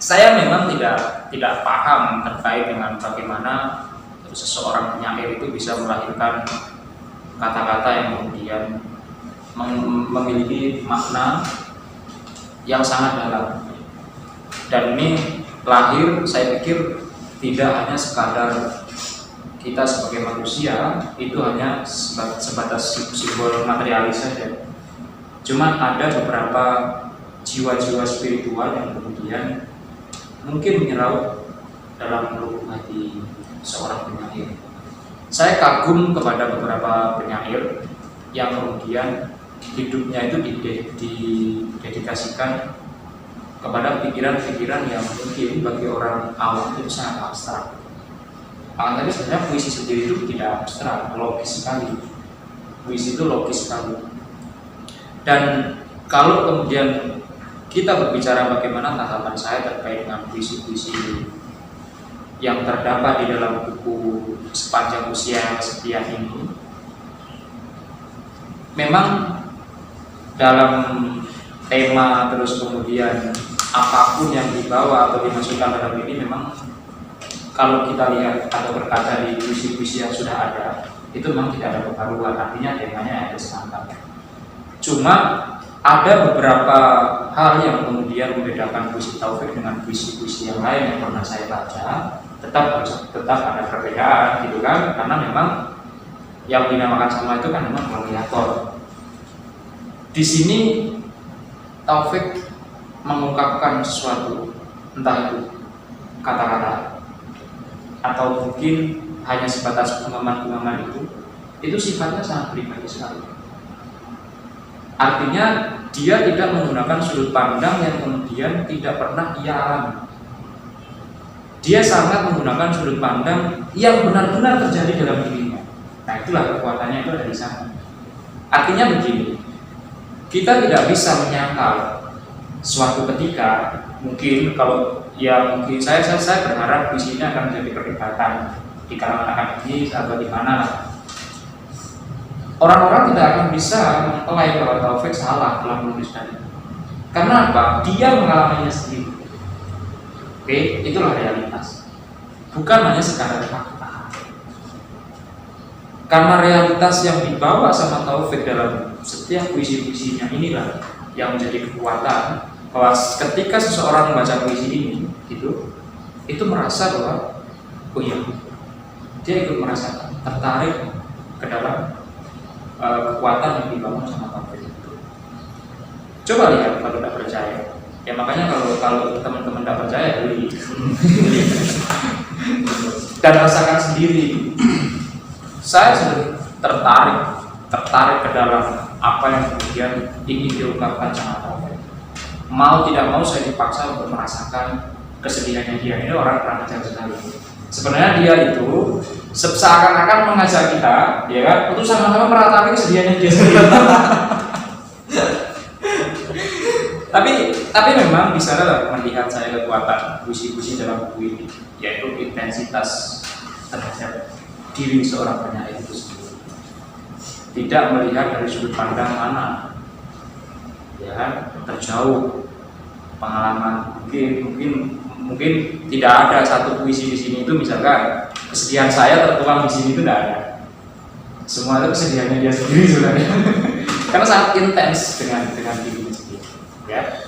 Saya memang tidak paham terkait dengan bagaimana seseorang penyair itu bisa melahirkan kata-kata yang kemudian memiliki makna yang sangat dalam. Dan ini lahir, saya pikir tidak hanya sekadar kita sebagai manusia itu hanya sebatas simbol materialis saja. Cuma ada beberapa jiwa-jiwa spiritual yang kemudian mungkin menyerap dalam lubuk hati seorang penyair. Saya kagum kepada beberapa penyair yang kemudian hidupnya itu didedikasikan kepada pikiran-pikiran yang mungkin bagi orang awam itu sangat abstrak. Tapi sebenarnya puisi sendiri itu tidak abstrak, logis sekali. Puisi itu logis sekali. Dan kalau kemudian kita berbicara bagaimana tanggapan saya terkait dengan puisi-puisi yang terdapat di dalam buku Sepanjang Usia yang Kesepian ini, memang dalam tema terus kemudian apapun yang dibawa atau dimasukkan dalam ini, memang kalau kita lihat atau berkaca di puisi-puisi yang sudah ada, itu memang tidak ada kebaruan, artinya temanya ada semangat. Cuma ada beberapa hal yang kemudian membedakan puisi Taufik dengan puisi-puisi yang lain yang pernah saya baca. Tetap ada perbedaan, gitu kan? Karena memang yang dinamakan sama itu kan memang plagiator. Di sini Taufik mengungkapkan sesuatu, entah itu kata-kata atau mungkin hanya sebatas pengalaman-pengalaman itu sifatnya sangat pribadi sekali. Artinya dia tidak menggunakan sudut pandang yang kemudian tidak pernah ia alami. Dia sangat menggunakan sudut pandang yang benar-benar terjadi dalam dirinya. Nah, itulah kekuatannya, itu ada di sana. Artinya begini, kita tidak bisa menyangkal suatu ketika, mungkin kalau ya mungkin saya berharap di sini akan menjadi perdebatan di kalangan akademis atau di mana. Orang-orang tidak akan bisa mempelai bahwa Taufik salah dalam menuliskan itu. Karena apa? Dia mengalaminya sendiri. Oke, itulah realitas. Bukan hanya sekadar fakta. Karena realitas yang dibawa sama Taufik dalam setiap puisi-puisinya inilah yang menjadi kekuatan, bahwa ketika seseorang membaca puisi ini, itu merasa bahwa, oh iya, dia ikut merasakan, tertarik ke dalam kekuatan yang dibangun sama Taufik itu. Coba lihat kalau tidak percaya. Ya makanya kalau teman-teman tidak percaya, beli dan rasakan sendiri. Saya sudah tertarik ke dalam apa yang kemudian ingin diungkapkan sama Taufik. Mau tidak mau saya dipaksa untuk merasakan kesedihannya dia. Ini orang kurang ajar sekali. Sebenarnya dia itu seakan-akan mengajak kita, ya kan, untuk sama-sama meratapi kesedihannya dia sendiri. tapi memang di sana melihat saya kekuatan puisi-puisi dalam buku ini, yaitu intensitas terhadap diri seorang penyair itu sendiri. Tidak melihat dari sudut pandang mana, ya kan, terjauh pengalaman. Mungkin tidak ada satu puisi di sini itu misalkan kesedihan saya tertuang di sini itu tidak ada. Semua itu kesedihannya dia sendiri sebenarnya. Karena sangat intens dengan dirinya sendiri, ya.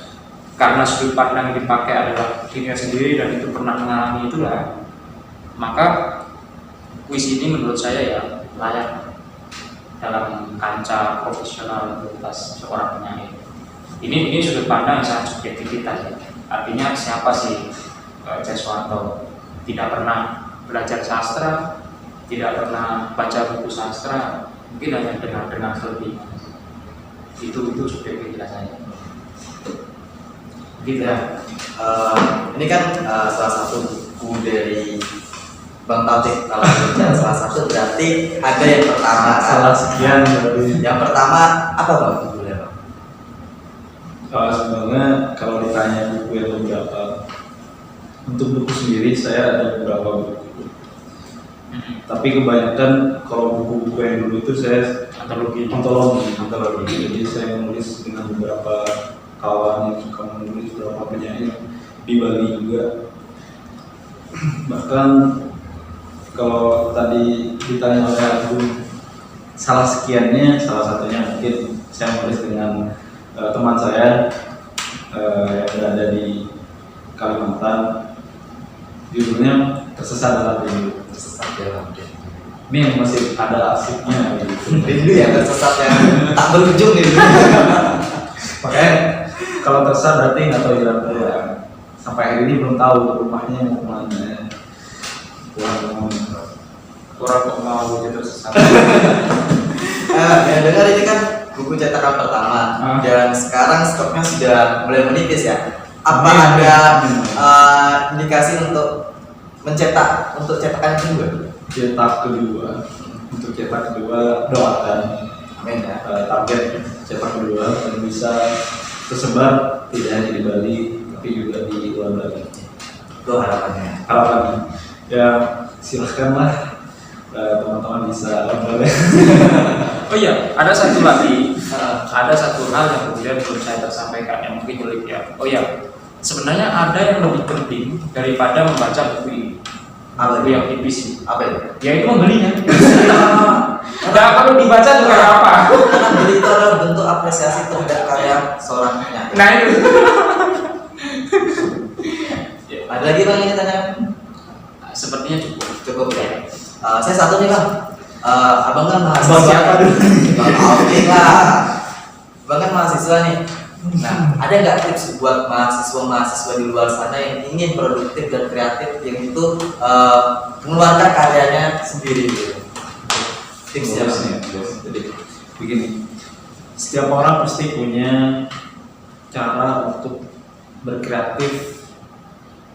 Karena sudut pandang yang dipakai adalah dirinya sendiri dan itu pernah mengalami itulah, maka puisi ini menurut saya ya layak dalam kancah profesional universitas seorang penyair. Ini sudut pandang yang sangat subjektivitas, ya. Artinya siapa sih Jeswanto? Tidak pernah belajar sastra, tidak pernah baca buku sastra, mungkin hanya dengar selebihnya. Itu subjektivitas saya. Gitu ya. Ini kan salah satu buku dari Bang Taufik. Kalau bicara salah satu berarti ada yang pertama. Salah sekian berarti. Yang pertama apa Bang bukunya Bang? Sebenarnya kalau ditanya buku yang beberapa, untuk buku sendiri saya ada beberapa buku. Tapi kebanyakan kalau buku-buku yang dulu itu saya antologi. Jadi saya menulis dengan beberapa kawan yang suka menulis, beberapa penyair. di Bali juga. Bahkan kalau tadi ditanya oleh aku salah sekiannya, salah satunya mungkin saya menulis dengan teman saya yang berada di Kalimantan, judulnya Tersesat Dalam Rindu. Tersesat dalam rindu. Ini yang masih ada asiknya gitu. Rindu ya, tersesat yang tak berujung nih. Makanya kalau tersesat berarti nggak tahu jalan keluar. Sampai hari ini belum tahu rumahnya mau kemana. Kurang kok mau gitu tersesat. Ya dengar ini kan buku cetakan pertama dan sekarang stoknya sudah mulai menipis ya. Apa ada indikasi untuk mencetak untuk cetakan kedua? Untuk cetak kedua doakan. Amin ya. Target cetak kedua dan bisa tersebar tidak hanya di Bali tapi juga di luar Bali. Itu harapannya. Harapannya ya silahkanlah teman-teman bisa boleh. Oh iya, ada satu lagi, ada satu hal yang kemudian belum saya tersampaikan yang mungkin unik ya. Oh iya, sebenarnya ada yang lebih penting daripada membaca buku ini. Apa Buku itu? yang tipis ini. Apa itu? Yaitu membelinya. Nah, kalau dibaca juga nggak apa. Karena beli itu adalah bentuk apresiasi terhadap karya seorang penyair. Nah itu. Ada lagi bang yang ditanyakan? Sepertinya cukup. Cukup ya. Saya satu nih bang. Abang kan mahasiswa. Abang siapa dulu? Bang Alvin lah. Abang kan mahasiswa nih. Nah, ada nggak tips buat mahasiswa-mahasiswa di luar sana yang ingin produktif dan kreatif yang itu mengeluarkan karyanya sendiri gitu? Tipsnya Tipsnya, jadi begini, setiap orang pasti punya cara untuk berkreatif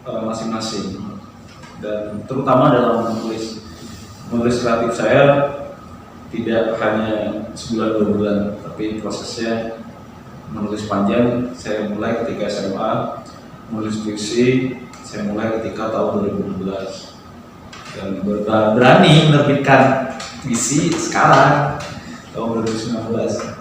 masing-masing, dan terutama dalam menulis kreatif saya tidak hanya sebulan 2 bulan, tapi prosesnya menulis panjang. Saya mulai ketika SMA, menulis puisi saya mulai ketika tahun 2012 dan berani menerbitkan puisi sekarang tahun 2019.